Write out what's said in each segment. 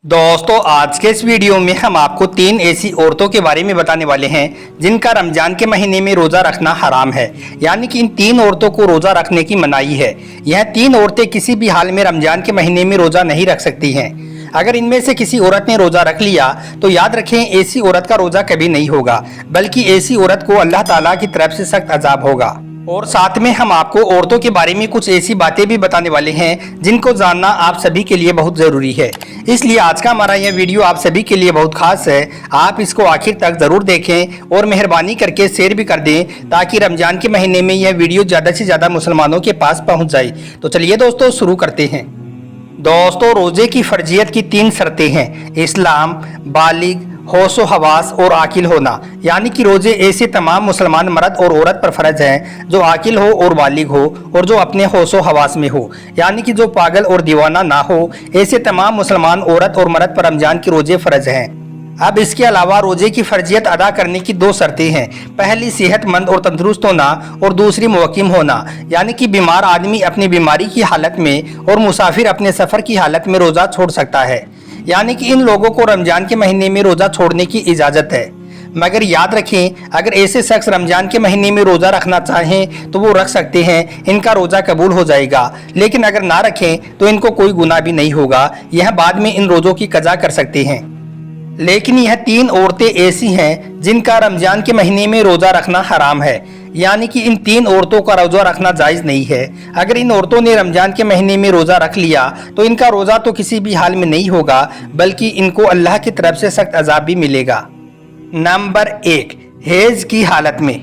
दोस्तों आज के इस वीडियो में हम आपको 3 ऐसी औरतों के बारे में बताने वाले हैं जिनका रमजान के महीने में रोजा रखना हराम है। यानी कि इन 3 औरतों को रोजा रखने की मनाही है। यह 3 औरतें किसी भी हाल में रमजान के महीने में रोजा नहीं रख सकती हैं। अगर इनमें से किसी औरत ने रोजा रख लिया तो याद रखें ऐसी औरत का रोजा कभी नहीं होगा, बल्कि ऐसी औरत को अल्लाह ताला की तरफ से सख्त अजाब होगा। और साथ में हम आपको औरतों के बारे में कुछ ऐसी बातें भी बताने वाले हैं जिनको जानना आप सभी के लिए बहुत ज़रूरी है। इसलिए आज का हमारा यह वीडियो आप सभी के लिए बहुत खास है। आप इसको आखिर तक ज़रूर देखें और मेहरबानी करके शेयर भी कर दें ताकि रमजान के महीने में यह वीडियो ज़्यादा से ज़्यादा मुसलमानों के पास पहुँच जाए। तो चलिए दोस्तों शुरू करते हैं। दोस्तों रोज़े की फर्जियत की 3 शर्तें हैं: इस्लाम, बालिग, होशो हवास और आकिल होना। यानी कि रोजे ऐसे तमाम मुसलमान मर्द और औरत पर फर्ज हैं जो आकिल हो और बालिग हो और जो अपने होशो हवास में हो, यानी कि जो पागल और दीवाना ना हो। ऐसे तमाम मुसलमान औरत और मर्द पर रमजान के रोजे फर्ज हैं। अब इसके अलावा रोजे की फर्जियत अदा करने की 2 शर्तें हैं। पहली सेहतमंद और तंदुरुस्त होना और दूसरी मुवक्किम होना, यानी कि बीमार आदमी अपनी बीमारी की हालत में और मुसाफिर अपने सफ़र की हालत में रोज़ा छोड़ सकता है। यानी कि इन लोगों को रमजान के महीने में रोज़ा छोड़ने की इजाज़त है। मगर याद रखें अगर ऐसे शख्स रमजान के महीने में रोज़ा रखना चाहें तो वो रख सकते हैं, इनका रोज़ा कबूल हो जाएगा। लेकिन अगर ना रखें तो इनको कोई गुनाह भी नहीं होगा, यह बाद में इन रोज़ों की कज़ा कर सकते हैं। लेकिन यह 3 औरतें ऐसी हैं जिनका रमजान के महीने में रोज़ा रखना हराम है। यानी कि इन 3 औरतों का रोज़ा रखना जायज़ नहीं है। अगर इन औरतों ने रमजान के महीने में रोज़ा रख लिया तो इनका रोज़ा तो किसी भी हाल में नहीं होगा, बल्कि इनको अल्लाह की तरफ से सख्त अजाब भी मिलेगा। नंबर 1, हैज़ की हालत में।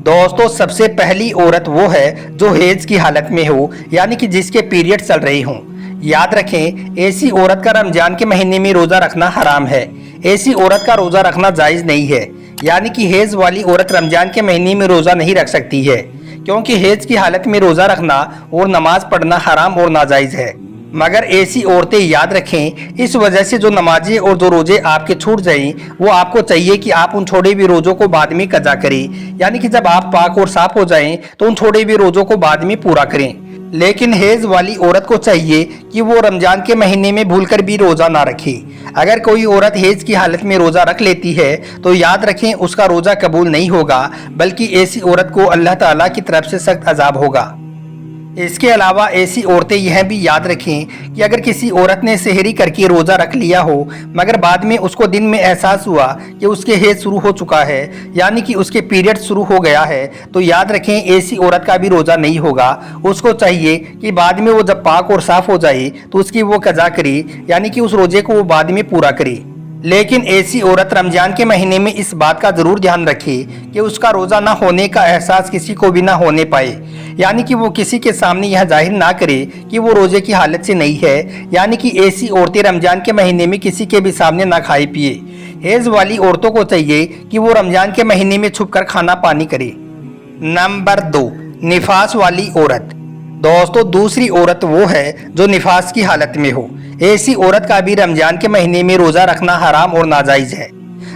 दोस्तों सबसे पहली औरत वो है जो हैज़ की हालत में हो, यानी कि जिसके पीरियड चल रहे हों। याद रखें ऐसी औरत का रमजान के महीने में रोज़ा रखना हराम है। ऐसी औरत का रोज़ा रखना जायज़ नहीं है। यानी कि हैज़ वाली औरत रमजान के महीने में रोज़ा नहीं रख सकती है, क्योंकि हैज़ की हालत में रोज़ा रखना और नमाज पढ़ना हराम और नाजायज़ है। मगर ऐसी औरतें याद रखें इस वजह से जो नमाजें और जो रोज़े आपके छूट जाएं, वो आपको चाहिए कि आप उन छोड़े हुए रोज़ों को बाद में कज़ा करें। यानी कि जब आप पाक और साफ हो जाएं तो उन छोड़े हुए रोज़ों को बाद में पूरा करें। लेकिन हैज़ वाली औरत को चाहिए कि वो रमजान के महीने में भूलकर भी रोज़ा ना रखे। अगर कोई औरत हैज़ की हालत में रोज़ा रख लेती है तो याद रखें उसका रोज़ा कबूल नहीं होगा, बल्कि ऐसी औरत को अल्लाह ताला की तरफ से सख्त अजाब होगा। इसके अलावा ऐसी औरतें यह भी याद रखें कि अगर किसी औरत ने सेहरी करके रोज़ा रख लिया हो मगर बाद में उसको दिन में एहसास हुआ कि उसके हैज़ शुरू हो चुका है, यानी कि उसके पीरियड शुरू हो गया है, तो याद रखें ऐसी औरत का भी रोज़ा नहीं होगा। उसको चाहिए कि बाद में वो जब पाक और साफ़ हो जाए तो उसकी वो कज़ा करे, यानी कि उस रोज़े को वो बाद में पूरा करे। लेकिन ऐसी औरत रमजान के महीने में इस बात का ज़रूर ध्यान रखे कि उसका रोज़ा ना होने का एहसास किसी को भी ना होने पाए। यानी कि वो किसी के सामने यह जाहिर ना करे कि वो रोज़े की हालत से नहीं है। यानी कि ऐसी औरतें रमजान के महीने में किसी के भी सामने ना खाए पिए। हैज़ वाली औरतों को चाहिए कि वो रमजान के महीने में छुपकर खाना पानी करे। नंबर 2, निफास वाली औरत। दोस्तों दूसरी औरत वो है जो निफास की हालत में हो। ऐसी औरत का भी रमजान के महीने में रोज़ा रखना हराम और नाजायज़ है।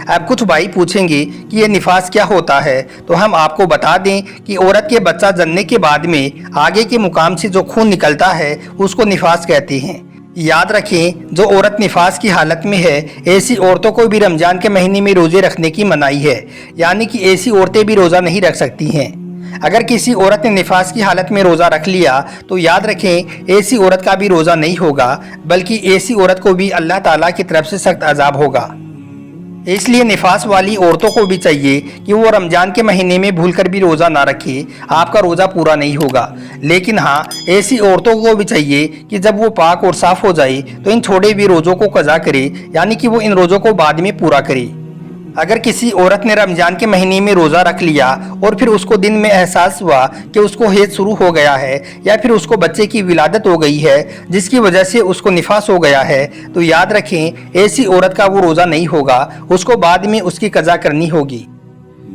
अब कुछ भाई पूछेंगे कि ये निफास क्या होता है, तो हम आपको बता दें कि औरत के बच्चा जन्मने के बाद में आगे के मुकाम से जो खून निकलता है उसको निफास कहते हैं। याद रखें जो औरत निफास की हालत में है ऐसी औरतों को भी रमजान के महीने में रोज़े रखने की मनाही है। यानी कि ऐसी औरतें भी रोज़ा नहीं रख सकती हैं। अगर किसी औरत ने निफास की हालत में रोज़ा रख लिया तो याद रखें ऐसी औरत का भी रोज़ा नहीं होगा, बल्कि ऐसी औरत को भी अल्लाह ताला की तरफ से सख्त अजाब होगा। इसलिए निफास वाली औरतों को भी चाहिए कि वो रमजान के महीने में भूलकर भी रोज़ा ना रखे, आपका रोज़ा पूरा नहीं होगा। लेकिन हाँ ऐसी औरतों को भी चाहिए कि जब वो पाक और साफ़ हो जाए तो इन छोड़े हुए रोज़ों को कज़ा करे, यानी कि वो इन रोज़ों को बाद में पूरा करे। अगर किसी औरत ने रमजान के महीने में रोज़ा रख लिया और फिर उसको दिन में एहसास हुआ कि उसको हैज़ शुरू हो गया है या फिर उसको बच्चे की विलादत हो गई है जिसकी वजह से उसको निफास हो गया है, तो याद रखें ऐसी औरत का वो रोज़ा नहीं होगा, उसको बाद में उसकी कज़ा करनी होगी।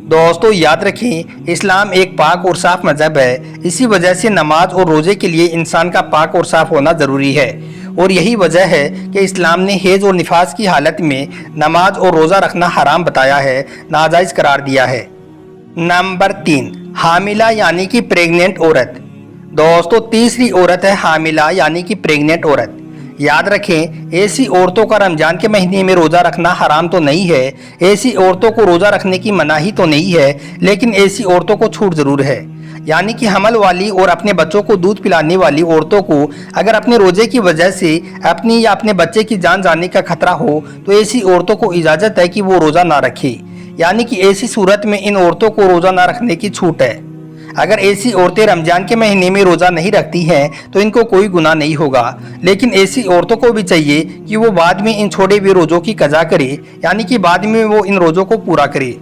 दोस्तों याद रखें इस्लाम एक पाक और साफ़ मज़हब है। इसी वजह से नमाज और रोज़े के लिए इंसान का पाक और साफ़ होना ज़रूरी है। और यही वजह है कि इस्लाम ने हैज़ और निफास की हालत में नमाज और रोज़ा रखना हराम बताया है, नाजायज़ करार दिया है। नंबर 3, हामिला यानी कि प्रेग्नेंट औरत। दोस्तों तीसरी औरत है हामिला यानी कि प्रेग्नेंट औरत। याद रखें, ऐसी औरतों का रमजान के महीने में रोज़ा रखना हराम तो नहीं है, ऐसी औरतों को रोज़ा रखने की मनाही तो नहीं है, लेकिन ऐसी औरतों को छूट ज़रूर है। यानी कि हमल वाली और अपने बच्चों को दूध पिलाने वाली औरतों को अगर अपने रोजे की वजह से अपनी या अपने बच्चे की जान जाने का खतरा हो तो ऐसी औरतों को इजाज़त है कि वो रोज़ा ना रखे। यानी कि ऐसी सूरत में इन औरतों को रोज़ा ना रखने की छूट है। अगर ऐसी औरतें रमजान के महीने में रोज़ा नहीं रखती हैं तो इनको कोई गुनाह नहीं होगा, लेकिन ऐसी औरतों को भी चाहिए कि वो बाद में इन छोड़े हुए रोज़ों की कज़ा करे, यानी कि बाद में वो इन रोज़ों को पूरा करे।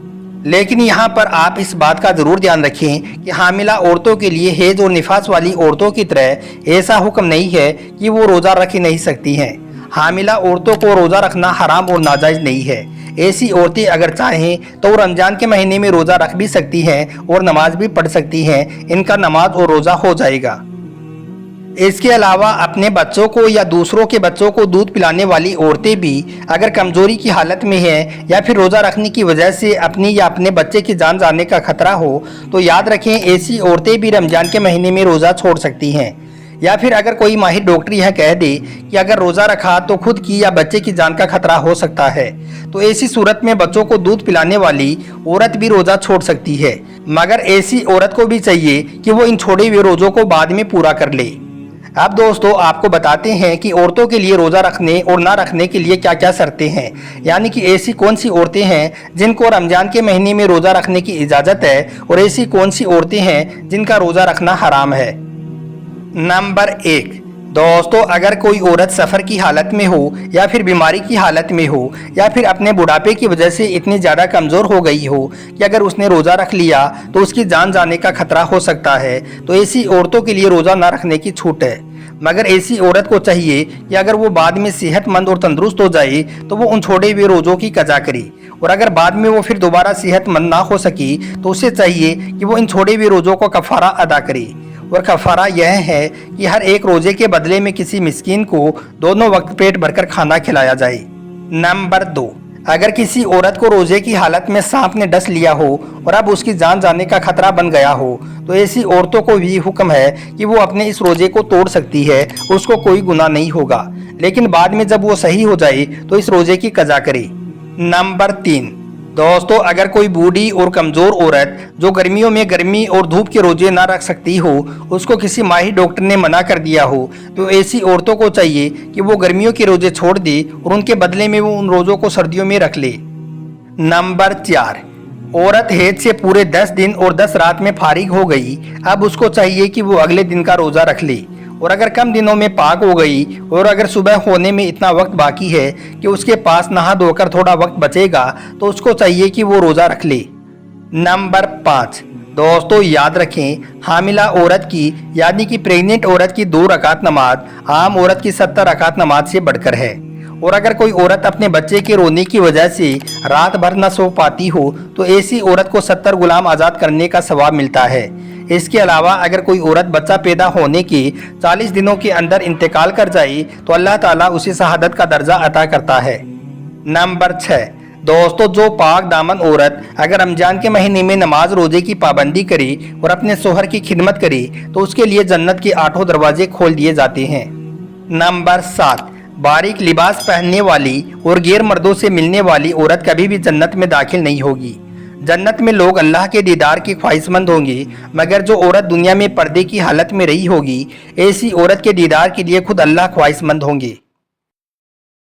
लेकिन यहाँ पर आप इस बात का ज़रूर ध्यान रखें कि हामिला औरतों के लिए हैज़ और निफास वाली औरतों की तरह ऐसा हुक्म नहीं है कि वो रोज़ा रख ही नहीं सकती हैं। हामिला औरतों को रोज़ा रखना हराम और नाजायज़ नहीं है। ऐसी औरतें अगर चाहें तो रमज़ान के महीने में रोज़ा रख भी सकती हैं और नमाज भी पढ़ सकती हैं, इनका नमाज और रोज़ा हो जाएगा। इसके अलावा अपने बच्चों को या दूसरों के बच्चों को दूध पिलाने वाली औरतें भी अगर कमज़ोरी की हालत में हैं या फिर रोज़ा रखने की वजह से अपनी या अपने बच्चे की जान जाने का खतरा हो तो याद रखें, ऐसी औरतें भी रमज़ान के महीने में रोज़ा छोड़ सकती हैं। या फिर अगर कोई माहिर डॉक्टर यह कह दे कि अगर रोज़ा रखा तो खुद की या बच्चे की जान का खतरा हो सकता है, तो ऐसी सूरत में बच्चों को दूध पिलाने वाली औरत भी रोज़ा छोड़ सकती है, मगर ऐसी औरत को भी चाहिए कि वो इन छोड़े हुए रोज़ों को बाद में पूरा कर ले। अब दोस्तों आपको बताते हैं कि औरतों के लिए रोज़ा रखने और ना रखने के लिए क्या क्या शर्तें हैं, यानी कि ऐसी कौन सी औरतें हैं जिनको रमज़ान के महीने में रोज़ा रखने की इजाज़त है और ऐसी कौन सी औरतें हैं जिनका रोज़ा रखना हराम है। नंबर 1, दोस्तों अगर कोई औरत सफ़र की हालत में हो या फिर बीमारी की हालत में हो या फिर अपने बुढ़ापे की वजह से इतनी ज़्यादा कमज़ोर हो गई हो कि अगर उसने रोज़ा रख लिया तो उसकी जान जाने का खतरा हो सकता है, तो ऐसी औरतों के लिए रोज़ा ना रखने की छूट है। मगर ऐसी औरत को चाहिए कि अगर वो बाद में सेहतमंद और तंदुरुस्त हो जाए तो वो उन छोड़े हुए रोज़ों की कज़ा करे, और अगर बाद में वो फिर दोबारा सेहतमंद ना हो सकी तो उसे चाहिए कि वो इन छोड़े हुए रोज़ों को कफ़ारा अदा करे। और कफ़ारा यह है कि हर एक रोज़े के बदले में किसी मिस्कीन को दोनों वक्त पेट भरकर खाना खिलाया जाए। नंबर 2, अगर किसी औरत को रोज़े की हालत में सांप ने डस लिया हो और अब उसकी जान जाने का खतरा बन गया हो तो ऐसी औरतों को भी हुक्म है कि वो अपने इस रोज़े को तोड़ सकती है, उसको कोई गुनाह नहीं होगा, लेकिन बाद में जब वो सही हो जाए तो इस रोज़े की कज़ा करे। नंबर 3, दोस्तों अगर कोई बूढ़ी और कमज़ोर औरत जो गर्मियों में गर्मी और धूप के रोजे ना रख सकती हो, उसको किसी माहिर डॉक्टर ने मना कर दिया हो, तो ऐसी औरतों को चाहिए कि वो गर्मियों के रोजे छोड़ दे और उनके बदले में वो उन रोज़ों को सर्दियों में रख ले। नंबर 4, औरत हैज से पूरे 10 दिन और 10 रात में फारिग हो गई, अब उसको चाहिए कि वो अगले दिन का रोज़ा रख ले, और अगर कम दिनों में पाक हो गई और अगर सुबह होने में इतना वक्त बाकी है कि उसके पास नहा धोकर थोड़ा वक्त बचेगा तो उसको चाहिए कि वो रोज़ा रख ले। नंबर 5, दोस्तों याद रखें, हामिला औरत की यानी कि प्रेग्नेंट औरत की 2 रकात नमाज आम औरत की 70 रकात नमाज से बढ़कर है, और अगर कोई औरत अपने बच्चे के रोने की वजह से रात भर न सो पाती हो तो ऐसी औरत को 70 गुलाम आज़ाद करने का सवाब मिलता है। इसके अलावा अगर कोई औरत बच्चा पैदा होने के 40 दिनों के अंदर इंतकाल कर जाए तो अल्लाह ताला उसे शहादत का दर्जा अता करता है। नंबर 6, दोस्तों जो पाक दामन औरत अगर रमजान के महीने में नमाज रोजे की पाबंदी करे और अपने शोहर की खिदमत करे तो उसके लिए जन्नत के 8 दरवाजे खोल दिए जाते हैं। नंबर 7, बारीक लिबास पहनने वाली और गैर मर्दों से मिलने वाली औरत कभी भी जन्नत में दाखिल नहीं होगी। जन्नत में लोग अल्लाह के दीदार की ख्वाहिशमंद होंगे, मगर जो औरत दुनिया में पर्दे की हालत में रही होगी, ऐसी औरत के दीदार के लिए खुद अल्लाह ख्वाहिशमंद होंगे।